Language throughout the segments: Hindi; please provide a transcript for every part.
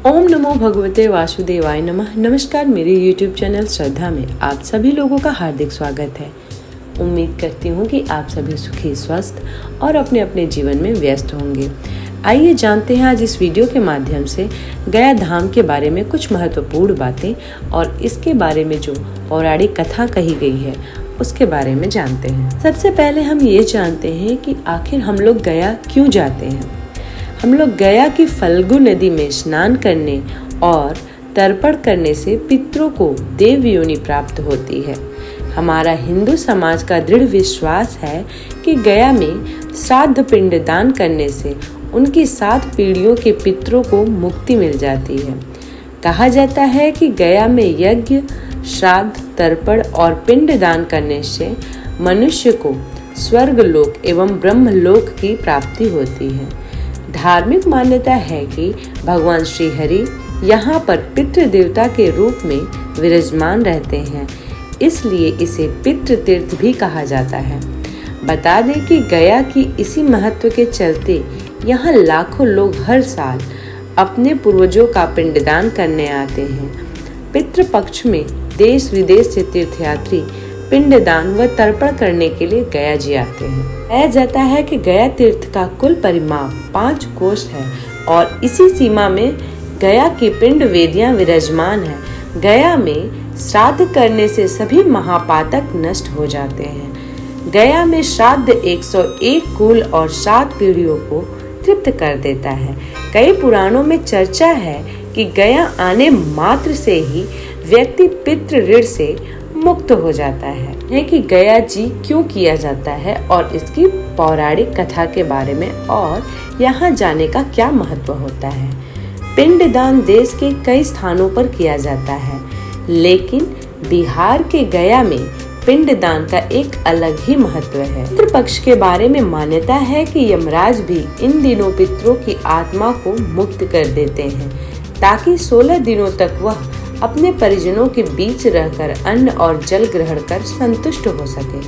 ओम नमो भगवते वासुदेवाय नमः। नमस्कार, मेरे YouTube चैनल श्रद्धा में आप सभी लोगों का हार्दिक स्वागत है। उम्मीद करती हूँ कि आप सभी सुखी, स्वस्थ और अपने अपने जीवन में व्यस्त होंगे। आइए जानते हैं आज इस वीडियो के माध्यम से गया धाम के बारे में कुछ महत्वपूर्ण बातें और इसके बारे में जो पौराणिक कथा कही गई है उसके बारे में जानते हैं। सबसे पहले हम ये जानते हैं कि आखिर हम लोग गया क्यों जाते हैं। हम लोग गया की फल्गु नदी में स्नान करने और तर्पण करने से पितरों को देव योनि प्राप्त होती है। हमारा हिंदू समाज का दृढ़ विश्वास है कि गया में श्राद्ध पिंड दान करने से उनकी 7 पीढ़ियों के पितरों को मुक्ति मिल जाती है। कहा जाता है कि गया में यज्ञ, श्राद्ध, तर्पण और पिंड दान करने से मनुष्य को स्वर्ग लोक एवं ब्रह्म लोक की प्राप्ति होती है। धार्मिक मान्यता है कि भगवान श्री हरि यहाँ पर पितृ देवता के रूप में विराजमान रहते हैं, इसलिए इसे पितृ तीर्थ भी कहा जाता है। बता दें कि गया की इसी महत्व के चलते यहाँ लाखों लोग हर साल अपने पूर्वजों का पिंडदान करने आते हैं। पितृ पक्ष में देश विदेश से तीर्थयात्री पिंडदान व तर्पण करने के लिए गया जी आते हैं। कहा जाता है कि गया तीर्थ का कुल परिमाप 5 कोश है और इसी सीमा में गया की पिंड वेदियां विराजमान है। गया में श्राद्ध करने से सभी महापातक नष्ट हो जाते हैं। गया में श्राद्ध 101 कुल और 7 पीढ़ियों को तृप्त कर देता है। कई पुराणों में चर्चा है कि गया आने मात्र से ही व्यक्ति पितृ ऋण से मुक्त हो जाता है कि गया जी क्यों किया जाता है और इसकी पौराणिक कथा के बारे में और यहाँ जाने का क्या महत्व होता है। पिंडदान देश के कई स्थानों पर किया जाता है, लेकिन बिहार के गया में पिंडदान का एक अलग ही महत्व है। पितृ पक्ष के बारे में मान्यता है कि यमराज भी इन दिनों पितरों की आत्मा को मुक्त कर देते हैं ताकि 16 दिनों तक वह अपने परिजनों के बीच रहकर अन्न और जल ग्रहण कर संतुष्ट हो सके।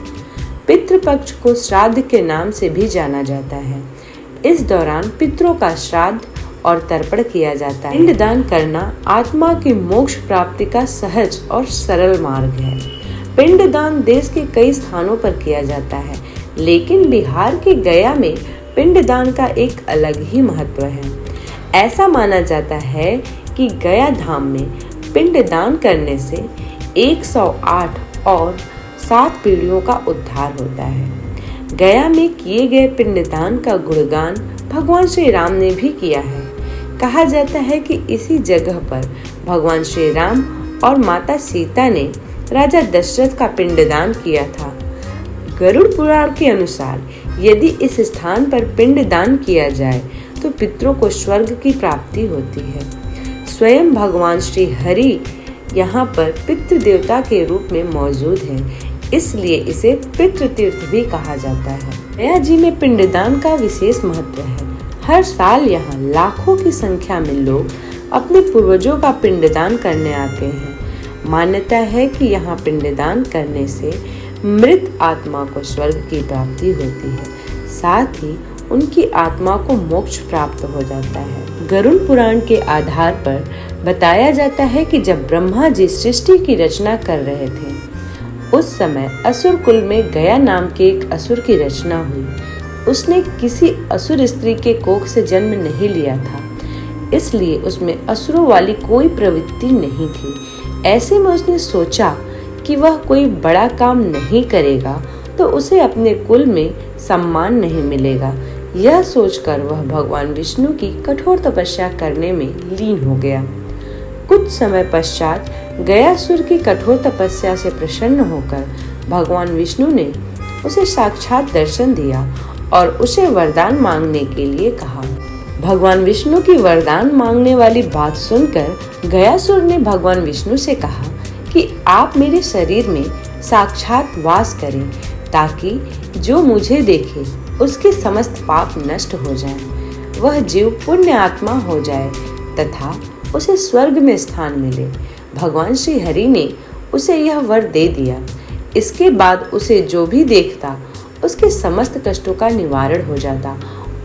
पितृपक्ष को श्राद्ध के नाम से भी जाना जाता है। इस दौरान पितरों का श्राद्ध और तर्पण किया जाता है। पिंडदान करना आत्मा की मोक्ष प्राप्ति का सहज और सरल मार्ग है। पिंडदान देश के कई स्थानों पर किया जाता है, लेकिन बिहार के गया में पिंडदान का एक अलग ही महत्व है। ऐसा माना जाता है कि गया धाम में पिंडदान करने से 108 और 7 पीढ़ियों का उद्धार होता है। गया में किए गए पिंडदान का गुणगान भगवान श्री राम ने भी किया है। कहा जाता है कि इसी जगह पर भगवान श्री राम और माता सीता ने राजा दशरथ का पिंडदान किया था। गरुड़ पुराण के अनुसार यदि इस स्थान पर पिंडदान किया जाए तो पितरों को स्वर्ग की प्राप्ति होती है। स्वयं भगवान श्री हरि यहाँ पर पितृ देवता के रूप में मौजूद है, इसलिए इसे पितृ तीर्थ भी कहा जाता है। गया जी में पिंडदान का विशेष महत्व है। हर साल यहाँ लाखों की संख्या में लोग अपने पूर्वजों का पिंडदान करने आते हैं। मान्यता है कि यहाँ पिंडदान करने से मृत आत्मा को स्वर्ग की प्राप्ति होती है, साथ ही उनकी आत्मा को मोक्ष प्राप्त हो जाता है। गरुड़ पुराण के आधार पर बताया जाता है कि जब ब्रह्मा जी सृष्टि की रचना कर रहे थे, उस समय असुर कुल में गया नाम के एक असुर की रचना हुई। उसने किसी असुर स्त्री के कोख से जन्म नहीं लिया था, इसलिए उसमें असुरों वाली कोई प्रवृत्ति नहीं थी। ऐसे में उसने सोचा कि वह कोई बड़ा काम नहीं करेगा तो उसे अपने कुल में सम्मान नहीं मिलेगा। यह सोचकर वह भगवान विष्णु की कठोर तपस्या करने में लीन हो गया। कुछ समय पश्चात गयासुर की कठोर तपस्या से प्रसन्न होकर भगवान विष्णु ने उसे साक्षात दर्शन दिया और उसे वरदान मांगने के लिए कहा। भगवान विष्णु की वरदान मांगने वाली बात सुनकर गयासुर ने भगवान विष्णु से कहा कि आप मेरे शरीर में साक्षात वास करें ताकि जो मुझे देखे उसके समस्त पाप नष्ट हो जाएं। वह जीव पुण्य आत्मा हो जाए तथा उसे स्वर्ग में स्थान मिले। भगवान श्री हरि ने उसे यह वर दे दिया। इसके बाद उसे जो भी देखता उसके समस्त कष्टों का निवारण हो जाता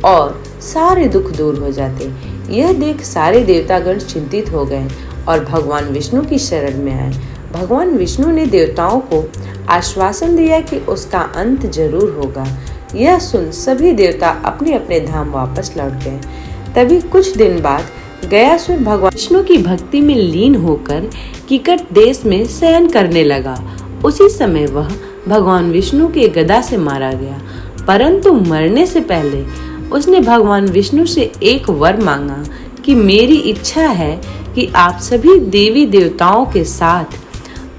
और सारे दुख दूर हो जाते। यह देख सारे देवतागण चिंतित हो गए और भगवान विष्णु की शरण में आए। भगवान विष्णु ने देवताओं को आश्वासन दिया कि उसका अंत जरूर होगा। यह सुन सभी देवता अपने अपने धाम वापस लौट गए। तभी कुछ दिन बाद गयासुर भगवान विष्णु की भक्ति में लीन होकर किकट देश में शयन करने लगा। उसी समय वह भगवान विष्णु के गदा से मारा गया, परंतु मरने से पहले उसने भगवान विष्णु से एक वर मांगा कि मेरी इच्छा है कि आप सभी देवी देवताओं के साथ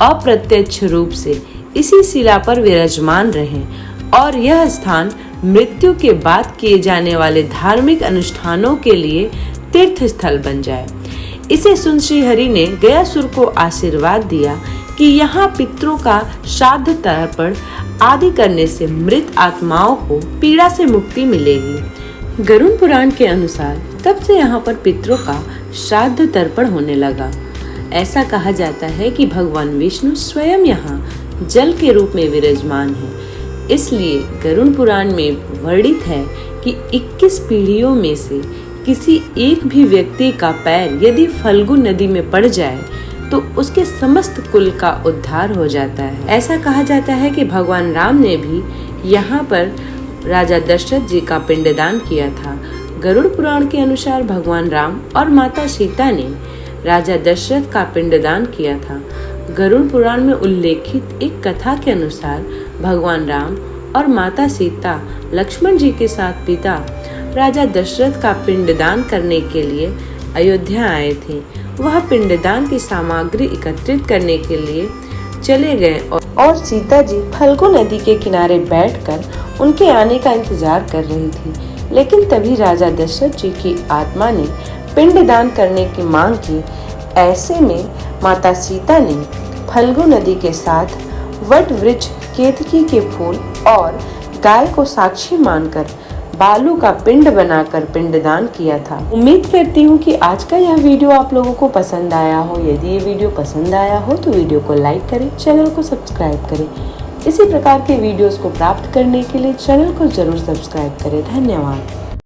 अप्रत्यक्ष रूप से इसी शिला पर विराजमान रहें और यह स्थान मृत्यु के बाद किए जाने वाले धार्मिक अनुष्ठानों के लिए तीर्थ स्थल बन जाए। इसे सुन श्री हरि ने गयासुर को आशीर्वाद दिया कि यहाँ पितरों का श्राद्ध तर्पण आदि करने से मृत आत्माओं को पीड़ा से मुक्ति मिलेगी। गरुड़ पुराण के अनुसार तब से यहाँ पर पितरों का श्राद्ध तर्पण होने लगा। ऐसा कहा जाता है कि भगवान विष्णु स्वयं यहाँ जल के रूप में विराजमान है। इसलिए गरुड़ पुराण में वर्णित है कि 21 पीढ़ियों में से किसी एक भी व्यक्ति का पैर यदि फल्गु नदी में पड़ जाए तो उसके समस्त कुल का उद्धार हो जाता है। ऐसा कहा जाता है कि भगवान राम ने भी यहाँ पर राजा दशरथ जी का पिंडदान किया था। गरुड़ पुराण के अनुसार भगवान राम और माता सीता ने राजा दशरथ का पिंडदान किया था। गरुड़ पुराण में उल्लेखित एक कथा के अनुसार भगवान राम और माता सीता लक्ष्मण जी के साथ पिता राजा दशरथ का पिंडदान करने के लिए अयोध्या आए थे। वह पिंडदान की सामग्री एकत्रित करने के लिए चले गए और सीता जी फल्गु नदी के किनारे बैठकर उनके आने का इंतजार कर रही थी। लेकिन तभी राजा दशरथ जी की आत्मा ने पिंडदान करने की मांग की। ऐसे में माता सीता ने फल्गु नदी के साथ वट वृक्ष, केतकी के फूल और गाय को साक्षी मानकर बालू का पिंड बनाकर पिंडदान किया था। उम्मीद करती हूँ कि आज का यह वीडियो आप लोगों को पसंद आया हो। यदि ये वीडियो पसंद आया हो तो वीडियो को लाइक करें, चैनल को सब्सक्राइब करें। इसी प्रकार के वीडियोस को प्राप्त करने के लिए चैनल को जरूर सब्सक्राइब करें। धन्यवाद।